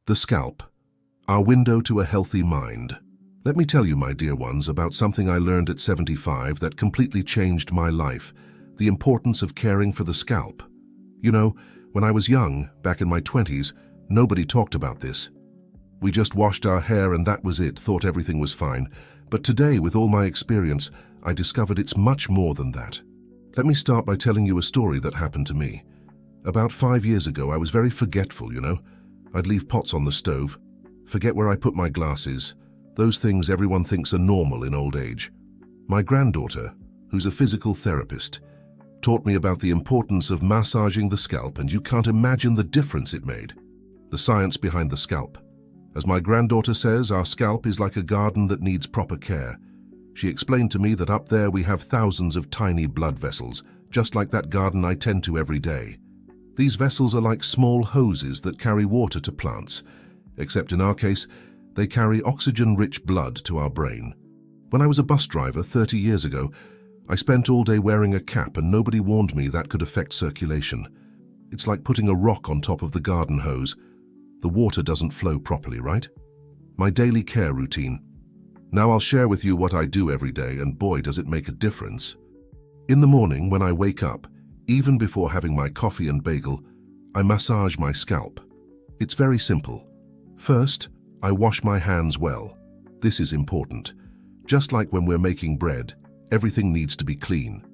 The scalp, our window to a healthy mind. Let me tell you, my dear ones, about something I learned at 75 that completely changed my life, the importance of caring for the scalp. You know, when I was young, back in my 20s, nobody talked about this. We just washed our hair and that was it, thought everything was fine. But today, with all my experience, I discovered it's much more than that. Let me start by telling you a story that happened to me. About 5 years ago, I was very forgetful, you know. I'd leave pots on the stove, forget where I put my glasses, those things everyone thinks are normal in old age. My granddaughter, who's a physical therapist, taught me about the importance of massaging the scalp, and you can't imagine the difference it made. The science behind the scalp. As my granddaughter says, our scalp is like a garden that needs proper care. She explained to me that up there we have thousands of tiny blood vessels, just like that garden I tend to every day. These vessels are like small hoses that carry water to plants, except in our case, they carry oxygen-rich blood to our brain. When I was a bus driver 30 years ago, I spent all day wearing a cap and nobody warned me that could affect circulation. It's like putting a rock on top of the garden hose. The water doesn't flow properly, right? My daily care routine. Now I'll share with you what I do every day, and boy, does it make a difference. In the morning, when I wake up, even before having my coffee and bagel, I massage my scalp. It's very simple. First, I wash my hands well. This is important. Just like when we're making bread, everything needs to be clean.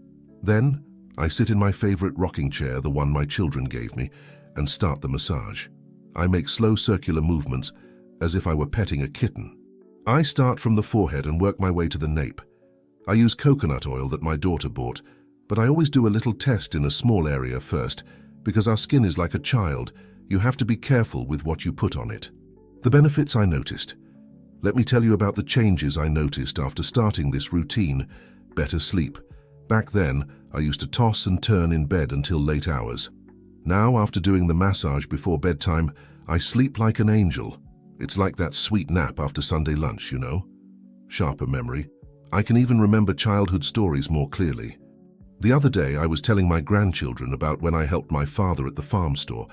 Then, I sit in my favorite rocking chair, the one my children gave me, and start the massage. I make slow circular movements, as if I were petting a kitten. I start from the forehead and work my way to the nape. I use coconut oil that my daughter bought, but I always do a little test in a small area first, because our skin is like a child. You have to be careful with what you put on it. The benefits I noticed. Let me tell you about the changes I noticed after starting this routine. Better sleep. Back then, I used to toss and turn in bed until late hours. Now, after doing the massage before bedtime, I sleep like an angel. It's like that sweet nap after Sunday lunch, you know? Sharper memory. I can even remember childhood stories more clearly. The other day, I was telling my grandchildren about when I helped my father at the farm store,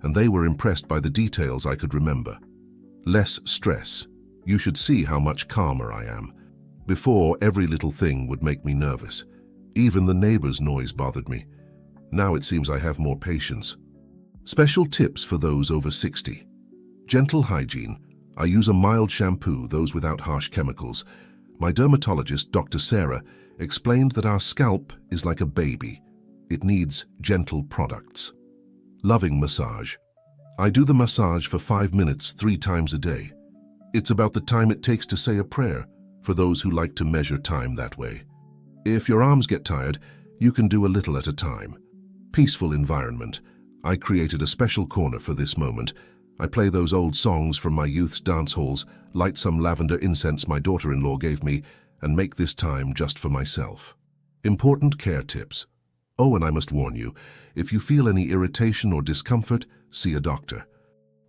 and they were impressed by the details I could remember. Less stress. You should see how much calmer I am. Before, every little thing would make me nervous. Even the neighbor's noise bothered me. Now it seems I have more patience. Special tips for those over 60. Gentle hygiene. I use a mild shampoo, those without harsh chemicals. My dermatologist, Dr. Sarah, explained that our scalp is like a baby. It needs gentle products. Loving massage. I do the massage for 5 minutes 3 times a day. It's about the time it takes to say a prayer, for those who like to measure time that way. If your arms get tired, you can do a little at a time. Peaceful environment. I created a special corner for this moment. I play those old songs from my youth's dance halls, light some lavender incense my daughter-in-law gave me, and make this time just for myself. Important care tips. Oh, and I must warn you, if you feel any irritation or discomfort, see a doctor.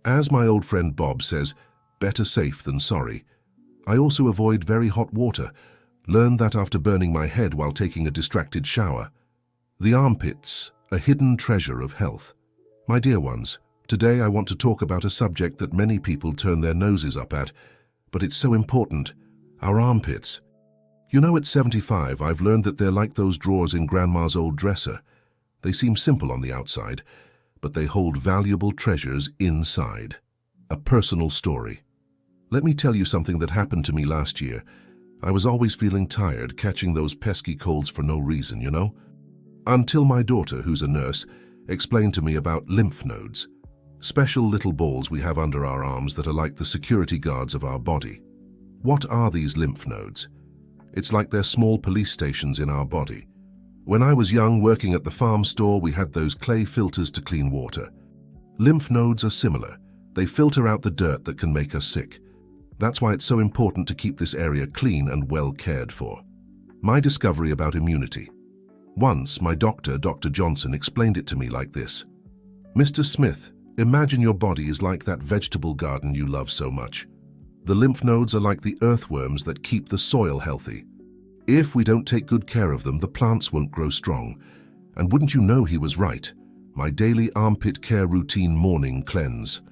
As my old friend Bob says, better safe than sorry. I also avoid very hot water. Learned that after burning my head while taking a distracted shower. The armpits, a hidden treasure of health. My dear ones, today I want to talk about a subject that many people turn their noses up at, but it's so important. Our armpits. You know, at 75, I've learned that they're like those drawers in Grandma's old dresser. They seem simple on the outside, but they hold valuable treasures inside. A personal story. Let me tell you something that happened to me last year. I was always feeling tired, catching those pesky colds for no reason, you know? Until my daughter, who's a nurse, explained to me about lymph nodes. Special little balls we have under our arms that are like the security guards of our body. What are these lymph nodes? It's like they're small police stations in our body. When I was young, working at the farm store, we had those clay filters to clean water. Lymph nodes are similar. They filter out the dirt that can make us sick. That's why it's so important to keep this area clean and well cared for. My discovery about immunity. Once, my doctor, Dr. Johnson, explained it to me like this. Mr. Smith, imagine your body is like that vegetable garden you love so much. The lymph nodes are like the earthworms that keep the soil healthy. If we don't take good care of them, the plants won't grow strong. And wouldn't you know he was right? My daily armpit care routine morning cleanse.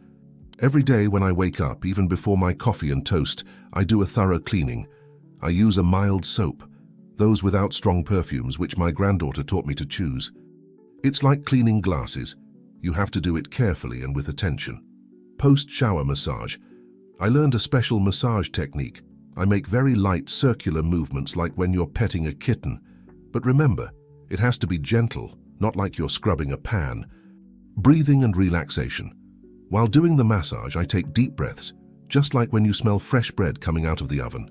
Every day when I wake up, even before my coffee and toast, I do a thorough cleaning. I use a mild soap, those without strong perfumes, which my granddaughter taught me to choose. It's like cleaning glasses. You have to do it carefully and with attention. Post-shower massage. I learned a special massage technique. I make very light circular movements like when you're petting a kitten. But remember, it has to be gentle, not like you're scrubbing a pan. Breathing and relaxation. While doing the massage, I take deep breaths, just like when you smell fresh bread coming out of the oven.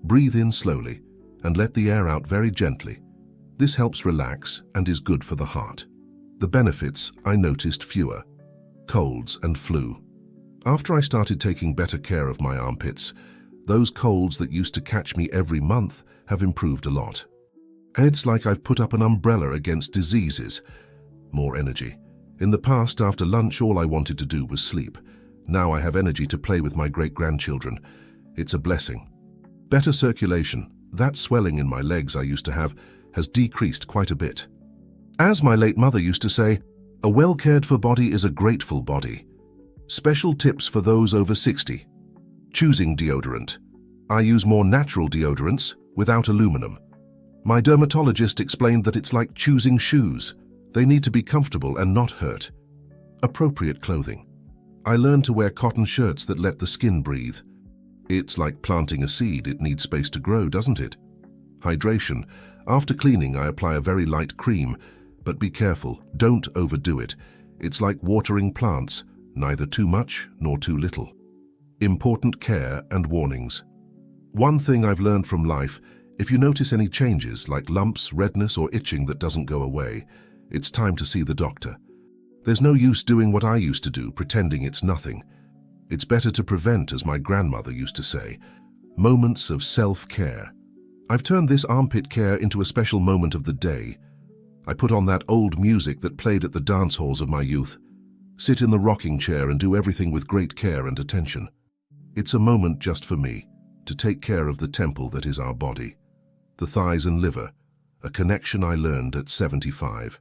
Breathe in slowly and let the air out very gently. This helps relax and is good for the heart. The benefits, I noticed fewer colds and flu. After I started taking better care of my armpits, those colds that used to catch me every month have improved a lot. It's like I've put up an umbrella against diseases. More energy. In the past, after lunch, all I wanted to do was sleep. Now I have energy to play with my great-grandchildren. It's a blessing. Better circulation. That swelling in my legs I used to have has decreased quite a bit. As my late mother used to say, a well-cared-for body is a grateful body. Special tips for those over 60. Choosing deodorant. I use more natural deodorants without aluminum. My dermatologist explained that it's like choosing shoes. They need to be comfortable and not hurt. Appropriate clothing. I learned to wear cotton shirts that let the skin breathe. It's like planting a seed, it needs space to grow, doesn't it? Hydration. After cleaning, I apply a very light cream, but be careful, don't overdo it. It's like watering plants, neither too much nor too little. Important care and warnings. One thing I've learned from life, if you notice any changes like lumps, redness or itching that doesn't go away, it's time to see the doctor. There's no use doing what I used to do, pretending it's nothing. It's better to prevent, as my grandmother used to say. Moments of self-care. I've turned this armpit care into a special moment of the day. I put on that old music that played at the dance halls of my youth, sit in the rocking chair and do everything with great care and attention. It's a moment just for me, to take care of the temple that is our body. The thighs and liver, a connection I learned at 75.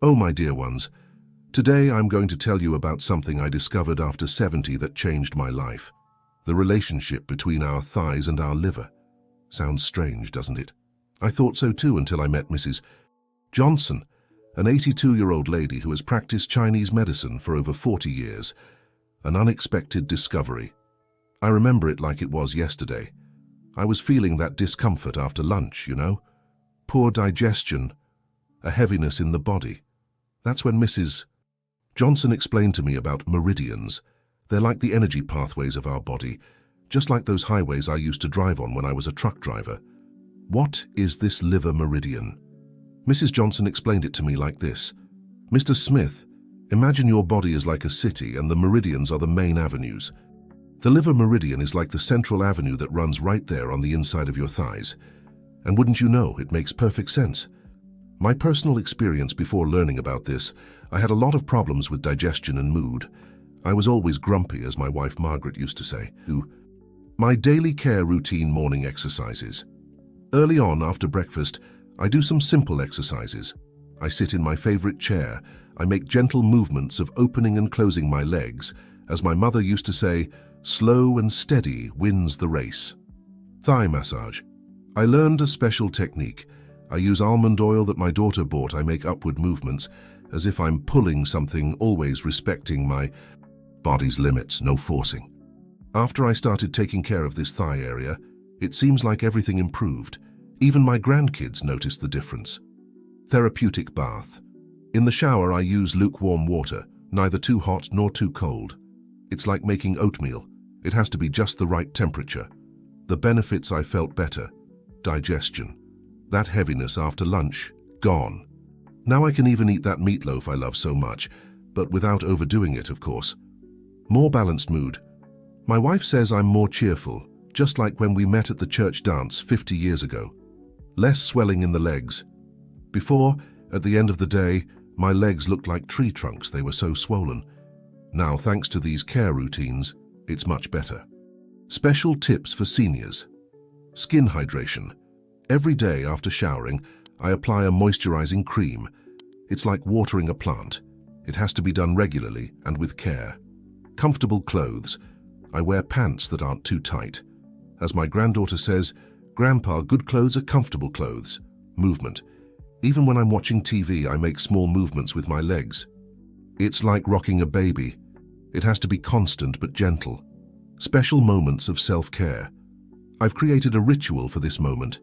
Oh, my dear ones, today I'm going to tell you about something I discovered after 70 that changed my life. The relationship between our thighs and our liver. Sounds strange, doesn't it? I thought so too until I met Mrs. Johnson, an 82-year-old lady who has practiced Chinese medicine for over 40 years. An unexpected discovery. I remember it like it was yesterday. I was feeling that discomfort after lunch, you know? Poor digestion, a heaviness in the body. That's when Mrs. Johnson explained to me about meridians. They're like the energy pathways of our body, just like those highways I used to drive on when I was a truck driver. What is this liver meridian? Mrs. Johnson explained it to me like this. Mr. Smith, imagine your body is like a city and the meridians are the main avenues. The liver meridian is like the central avenue that runs right there on the inside of your thighs. And wouldn't you know, it makes perfect sense. My personal experience before learning about this, I had a lot of problems with digestion and mood. I was always grumpy, as my wife Margaret used to say. My daily care routine morning exercises. Early on after breakfast, I do some simple exercises. I sit in my favorite chair. I make gentle movements of opening and closing my legs. As my mother used to say, slow and steady wins the race. Thigh massage. I learned a special technique. I use almond oil that my daughter bought. I make upward movements as if I'm pulling something, always respecting my body's limits, no forcing. After I started taking care of this thigh area, it seems like everything improved. Even my grandkids noticed the difference. Therapeutic bath. In the shower, I use lukewarm water, neither too hot nor too cold. It's like making oatmeal. It has to be just the right temperature. The benefits: I felt better. Digestion. That heaviness after lunch, gone. Now I can even eat that meatloaf I love so much, but without overdoing it, of course. More balanced mood. My wife says I'm more cheerful, just like when we met at the church dance 50 years ago. Less swelling in the legs. Before, at the end of the day, my legs looked like tree trunks, they were so swollen. Now, thanks to these care routines, it's much better. Special tips for seniors. Skin hydration. Every day after showering, I apply a moisturizing cream. It's like watering a plant. It has to be done regularly and with care. Comfortable clothes. I wear pants that aren't too tight. As my granddaughter says, "Grandpa, good clothes are comfortable clothes." Movement. Even when I'm watching TV, I make small movements with my legs. It's like rocking a baby. It has to be constant but gentle. Special moments of self-care. I've created a ritual for this moment.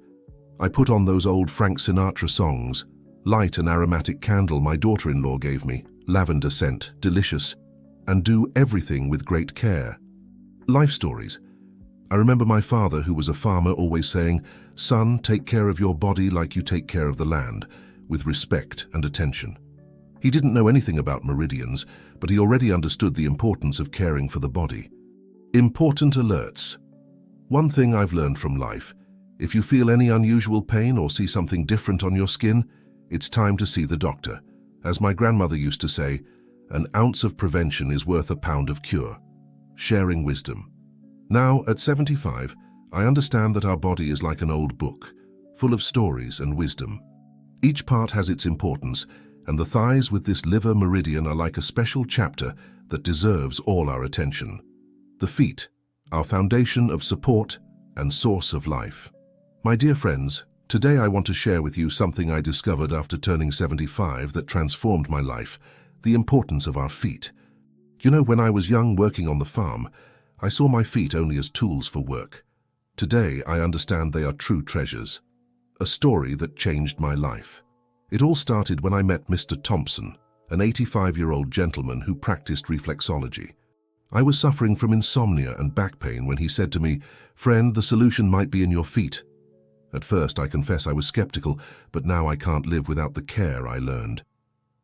I put on those old Frank Sinatra songs, light an aromatic candle my daughter-in-law gave me, lavender scent, delicious, and do everything with great care. Life stories. I remember my father, who was a farmer, always saying, "Son, take care of your body like you take care of the land, with respect and attention." He didn't know anything about meridians, but he already understood the importance of caring for the body. Important alerts. One thing I've learned from life: if you feel any unusual pain or see something different on your skin, it's time to see the doctor. As my grandmother used to say, "An ounce of prevention is worth a pound of cure." Sharing wisdom. Now, at 75, I understand that our body is like an old book, full of stories and wisdom. Each part has its importance, and the thighs with this liver meridian are like a special chapter that deserves all our attention. The feet, our foundation of support and source of life. My dear friends, today I want to share with you something I discovered after turning 75 that transformed my life: the importance of our feet. You know, when I was young working on the farm, I saw my feet only as tools for work. Today, I understand they are true treasures. A story that changed my life. It all started when I met Mr. Thompson, an 85-year-old gentleman who practiced reflexology. I was suffering from insomnia and back pain when he said to me, "Friend, the solution might be in your feet." At first, I confess I was skeptical, but now I can't live without the care I learned.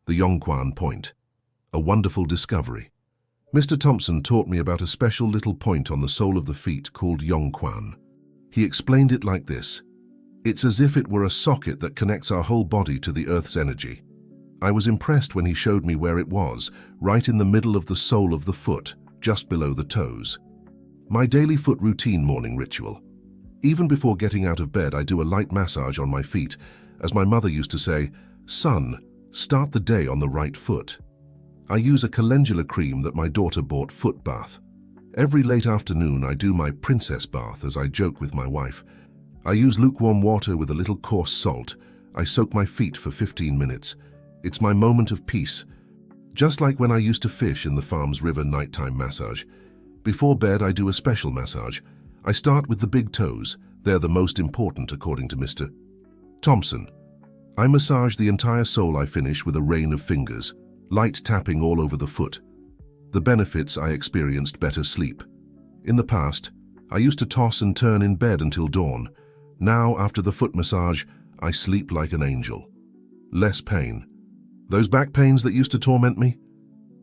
The Yongquan Point. A wonderful discovery. Mr. Thompson taught me about a special little point on the sole of the feet called Yongquan. He explained it like this: "It's as if it were a socket that connects our whole body to the Earth's energy." I was impressed when he showed me where it was, right in the middle of the sole of the foot, just below the toes. My daily foot routine morning ritual. Even before getting out of bed, I do a light massage on my feet. As my mother used to say, "Son, start the day on the right foot." I use a calendula cream that my daughter bought, Foot Bath. Every late afternoon I do my princess bath, as I joke with my wife. I use lukewarm water with a little coarse salt. I soak my feet for 15 minutes. It's my moment of peace. Just like when I used to fish in the farm's river nighttime massage. Before bed I do a special massage. I start with the big toes. They're the most important according to Mr. Thompson. I massage the entire sole. I finish with a rain of fingers. Light tapping all over the foot. The benefits: I experienced better sleep. In the past, I used to toss and turn in bed until dawn. Now, after the foot massage, I sleep like an angel. Less pain. Those back pains that used to torment me?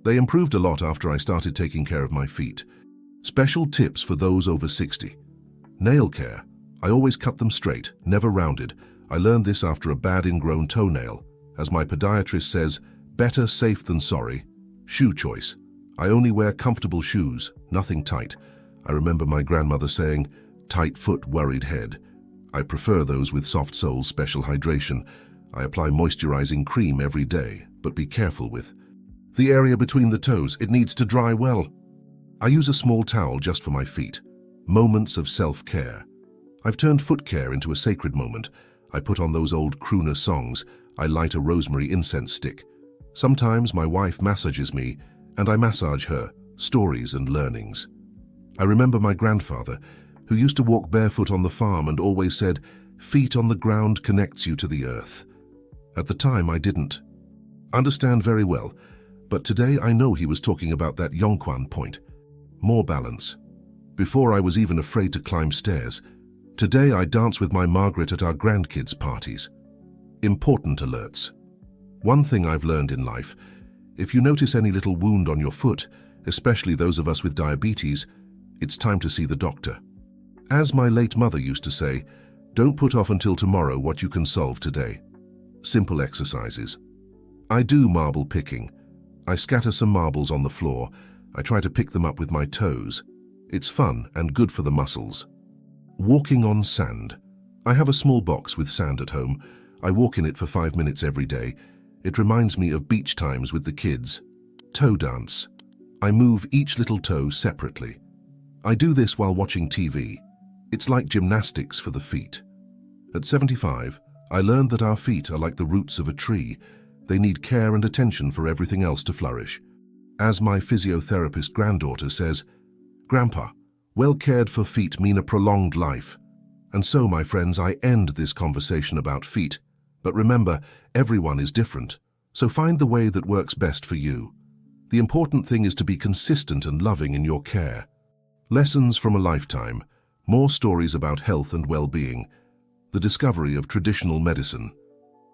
They improved a lot after I started taking care of my feet. Special tips for those over 60. Nail care. I always cut them straight, never rounded. I learned this after a bad ingrown toenail. As my podiatrist says, better safe than sorry. Shoe choice. I only wear comfortable shoes, nothing tight. I remember my grandmother saying, "Tight foot, worried head." I prefer those with soft soles. Special hydration. I apply moisturizing cream every day, but be careful with the area between the toes. It needs to dry well. I use a small towel just for my feet. Moments of self-care. I've turned foot care into a sacred moment. I put on those old crooner songs. I light a rosemary incense stick. Sometimes my wife massages me, and I massage her. Stories and learnings. I remember my grandfather, who used to walk barefoot on the farm and always said, "Feet on the ground connects you to the earth." At the time, I didn't understand very well, but today I know he was talking about that Yongquan Point. More balance. Before, I was even afraid to climb stairs. Today, I dance with my Margaret at our grandkids' parties. Important alerts. One thing I've learned in life: if you notice any little wound on your foot, especially those of us with diabetes, it's time to see the doctor. As my late mother used to say, don't put off until tomorrow what you can solve today. Simple exercises. I do marble picking. I scatter some marbles on the floor. I try to pick them up with my toes. It's fun and good for the muscles. Walking on sand. I have a small box with sand at home. I walk in it for 5 minutes every day. It reminds me of beach times with the kids. Toe dance. I move each little toe separately. I do this while watching TV. It's like gymnastics for the feet. At 75, I learned that our feet are like the roots of a tree. They need care and attention for everything else to flourish. As my physiotherapist granddaughter says, "Grandpa, well cared for feet mean a prolonged life." And so, my friends, I end this conversation about feet. But remember, everyone is different. So find the way that works best for you. The important thing is to be consistent and loving in your care. Lessons from a lifetime, more stories about health and well-being, the discovery of traditional medicine.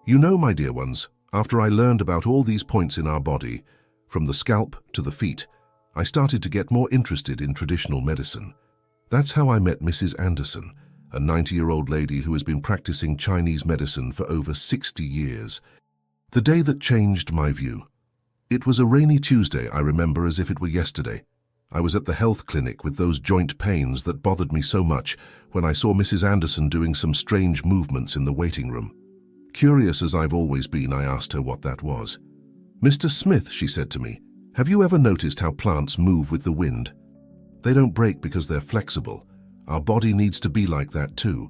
You know, my dear ones, after I learned about all these points in our body, from the scalp to the feet, I started to get more interested in traditional medicine. That's how I met Mrs. Anderson, a 90-year-old lady who has been practicing Chinese medicine for over 60 years. The day that changed my view. It was a rainy Tuesday, I remember as if it were yesterday. I was at the health clinic with those joint pains that bothered me so much when I saw Mrs. Anderson doing some strange movements in the waiting room. Curious as I've always been, I asked her what that was. "Mr. Smith," she said to me, "have you ever noticed how plants move with the wind? They don't break because they're flexible. Our body needs to be like that too."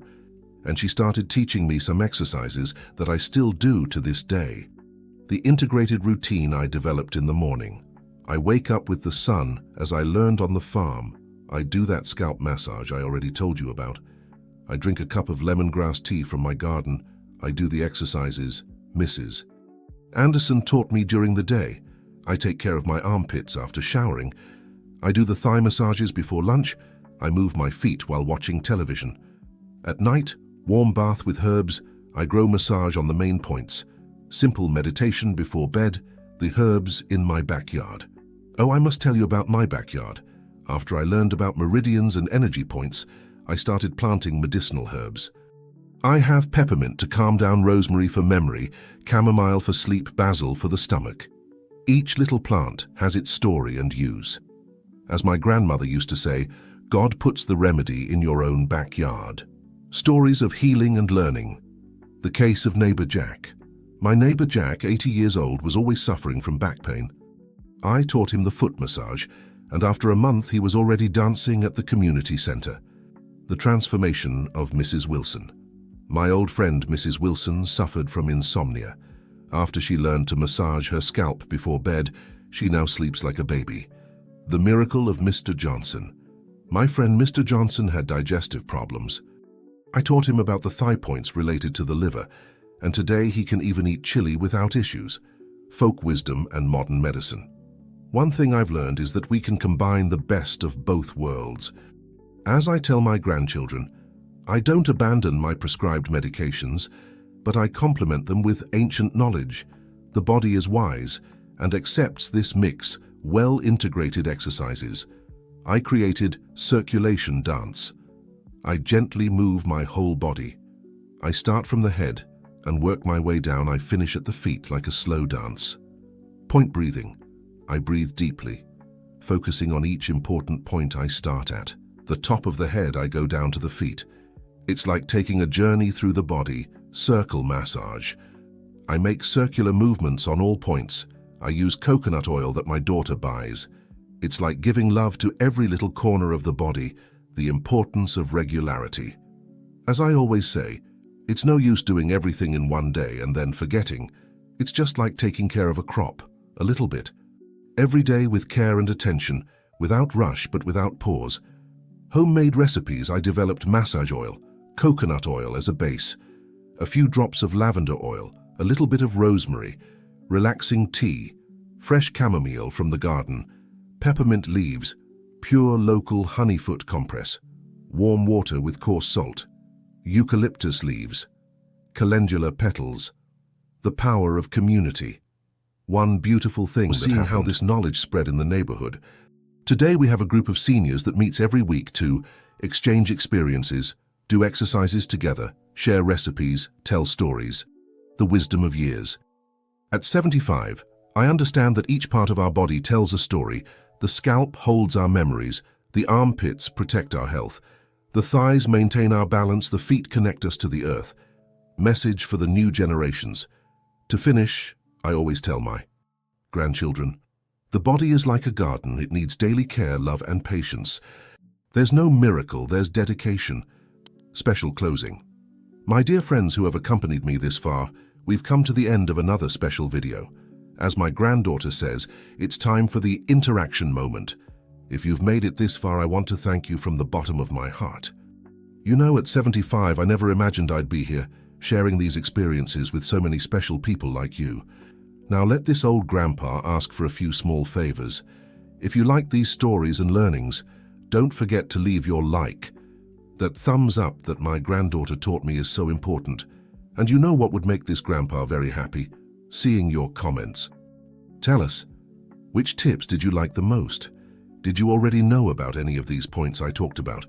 And she started teaching me some exercises that I still do to this day. The integrated routine I developed in the morning. I wake up with the sun, as I learned on the farm. I do that scalp massage I already told you about. I drink a cup of lemongrass tea from my garden. I do the exercises, Mrs. Anderson taught me during the day. I take care of my armpits after showering. I do the thigh massages before lunch. I move my feet while watching television. At night, warm bath with herbs. I grow massage on the main points. Simple meditation before bed. The herbs in my backyard. Oh, I must tell you about my backyard. After I learned about meridians and energy points, I started planting medicinal herbs. I have peppermint to calm down, rosemary for memory, chamomile for sleep, basil for the stomach. Each little plant has its story and use. As my grandmother used to say, God puts the remedy in your own backyard. Stories of healing and learning. The case of neighbor Jack. My neighbor Jack, 80 years old, was always suffering from back pain. I taught him the foot massage, and after a month he was already dancing at the community center. The transformation of Mrs. Wilson. My old friend Mrs. Wilson suffered from insomnia. After she learned to massage her scalp before bed, she now sleeps like a baby. The miracle of Mr. Johnson. My friend Mr. Johnson had digestive problems. I taught him about the thigh points related to the liver, and today he can even eat chili without issues. Folk wisdom and modern medicine. One thing I've learned is that we can combine the best of both worlds. As I tell my grandchildren, I don't abandon my prescribed medications, but I complement them with ancient knowledge. The body is wise and accepts this mix, well-integrated exercises. I created circulation dance. I gently move my whole body. I start from the head and work my way down. I finish at the feet like a slow dance. Point breathing. I breathe deeply, focusing on each important point I start at. The top of the head, I go down to the feet. It's like taking a journey through the body, circle massage. I make circular movements on all points. I use coconut oil that my daughter buys. It's like giving love to every little corner of the body, the importance of regularity. As I always say, it's no use doing everything in one day and then forgetting. It's just like taking care of a crop, a little bit. Every day with care and attention, without rush but without pause. Homemade recipes. I developed massage oil, coconut oil as a base, a few drops of lavender oil, a little bit of rosemary, relaxing tea, fresh chamomile from the garden, peppermint leaves, pure local honeyfoot compress, warm water with coarse salt, eucalyptus leaves, calendula petals. The power of community. One beautiful thing that happened. Seeing how this knowledge spread in the neighborhood. Today we have a group of seniors that meets every week to exchange experiences, do exercises together, share recipes, tell stories. The wisdom of years. At 75, I understand that each part of our body tells a story. The scalp holds our memories, the armpits protect our health, the thighs maintain our balance, the feet connect us to the earth. Message for the new generations. To finish, I always tell my grandchildren, The body is like a garden. It needs daily care, love, and patience. There's no miracle, there's dedication. Special closing. My dear friends who have accompanied me this far, we've come to the end of another special video. As my granddaughter says, it's time for the interaction moment. If you've made it this far, I want to thank you from the bottom of my heart. You know, at 75, I never imagined I'd be here, sharing these experiences with so many special people like you. Now let this old grandpa ask for a few small favors. If you like these stories and learnings, don't forget to leave your like. That thumbs up that my granddaughter taught me is so important. And you know what would make this grandpa very happy? Seeing your comments. Tell us, which tips did you like the most? Did you already know about any of these points I talked about?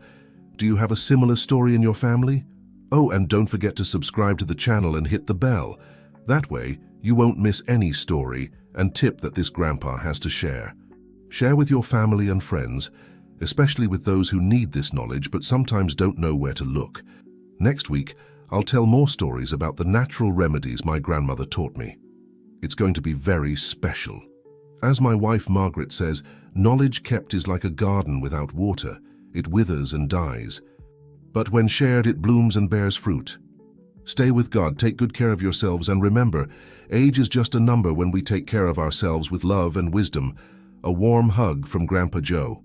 Do you have a similar story in your family? Oh, and don't forget to subscribe to the channel and hit the bell. That way, you won't miss any story and tip that this grandpa has to share. Share with your family and friends, especially with those who need this knowledge but sometimes don't know where to look. Next week, I'll tell more stories about the natural remedies my grandmother taught me. It's going to be very special. As my wife Margaret says, knowledge kept is like a garden without water. It withers and dies. But when shared, it blooms and bears fruit. Stay with God, take good care of yourselves, and remember, age is just a number when we take care of ourselves with love and wisdom. A warm hug from Grandpa Joe.